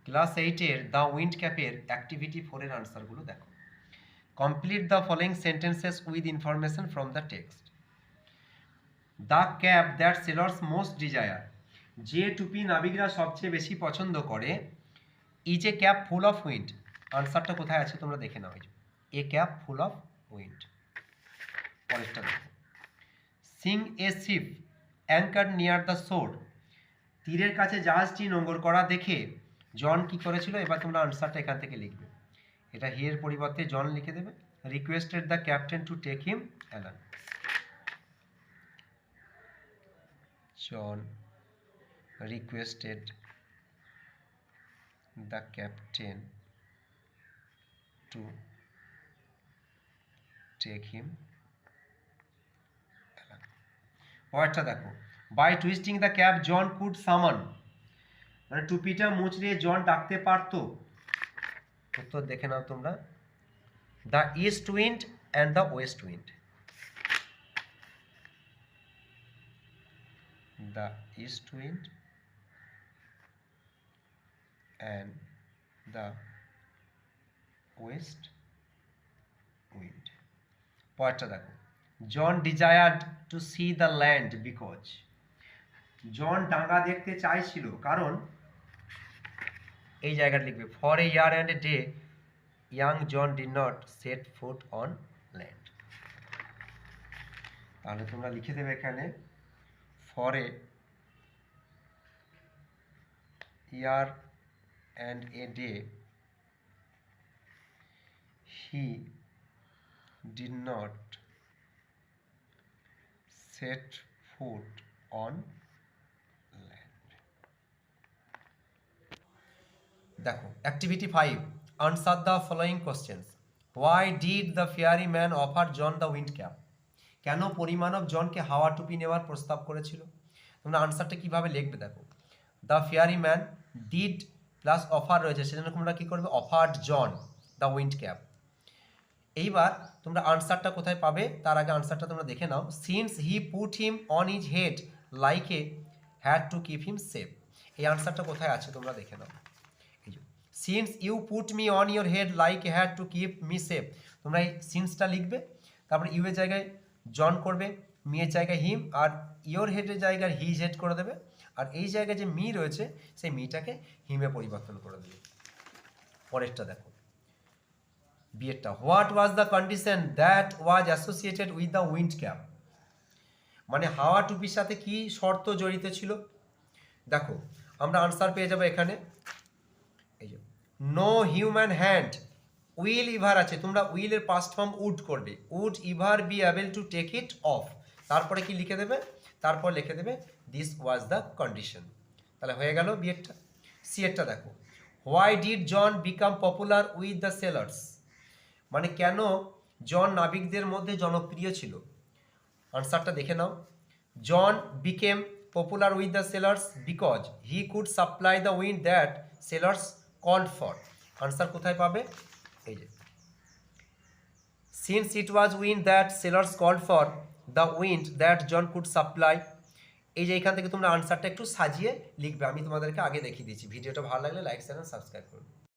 Class 8-এর the wind ক্যাপের activity 4-এর আনসারগুলো দেখো। Complete the following sentences with information from the text. The cap that sailors most desire, যে টুপি নাবিকরা সবচেয়ে বেশি পছন্দ করে, is a cap full of wind. আনসারটা কোথায় আছে তোমরা দেখে নাও। A cap full of wind. পরেরটা দেখো। Sing a ship anchored near the shore, তীরের কাছে জাহাজটি নোঙর করা দেখে জন কি করেছিল? এবার তোমরা আনসারটা এখান থেকে লিখবে। এটা হি এর পরিবর্তে জন লিখে দেবে। Requested the captain to take him along. John requested the captain to take him along. পরেরটা দেখো। By twisting the cap John could summon, মানে টুপিটা মুচড়িয়ে জন ডাকতে পারত। উত্তর দেখে নাও তোমরা। The east wind and the west wind. The east wind and the west wind. পরেরটা দেখো। John desired to see the land because, John ডাঙ্গা দেখতে চাইছিল কারণ, এই জায়গাটা লিখবে। For a year and a day young John did not set foot on land. তাহলে তোমরা লিখে দেবে এখানে for a year and a day he did not set foot on land. দেখো activity 5, answer the following questions. Why did the fairy man offer John the wind cap, কেন পরিমাণব জনকে হাওয়া টুপি নেওয়ার প্রস্তাব করেছিল? তোমরা আনসারটা কিভাবে লিখবে দেখো। The fairy man did plus offer রয়েছে, সেজন্য তোমরা কী করবে? Offered John the wind cap. এইবার তোমরা আনসারটা কোথায় পাবে তার আগে আনসারটা তোমরা দেখে নাও। Since he put him on his head like a had to keep him safe, এই আনসারটা কোথায় আছে তোমরা দেখে নাও। এই যে since you put me on your head like a had to keep me safe, তোমরা এই সিন্সটা লিখবে, তারপরে ইউ এর জায়গায় জন করবে, মি এর জায়গায় হিম, আর ইয়োর হেডের জায়গায় হিজ হেড করে দেবে, আর এই জায়গায় যে মি রয়েছে সেই মিটাকে হিমে পরিবর্তন করে দেবে। পরেরটা দেখো বিয়েরটা। What was the condition that was associated with the wind cap, মানে হাওয়া টুপির সাথে কি শর্ত জড়িত ছিল? দেখো আমরা আনসার পেয়ে যাবো এখানে। এই যে no human hand, will ever আছে, তোমরা উইলের পাস্ট ফর্ম উড করবে, would ever be able to take it off, তারপরে কি লিখে দেবে? তারপর লিখে দেবে দিস ওয়াজ দ্য কন্ডিশন। তাহলে হয়ে গেল বিয়েরটা। সি এরটা দেখো। Why did John become popular with the sailors, মানে কেন জন নাবিকদের মধ্যে জনপ্রিয় ছিল? আনসারটা দেখে নাও। John became popular with the sailors because he could supply the wind that sailors called for. Answer কোথায় পাবে? এই যে since it was wind that sailors called for the wind that John could supply. এই যে এখান থেকে তোমরা আনসারটা একটু সাজিয়ে লিখবে, আমি তোমাদেরকে আগে দেখিয়ে দিয়েছি। ভিডিওটা ভালো লাগলে লাইক শেয়ার সাবস্ক্রাইব করবে।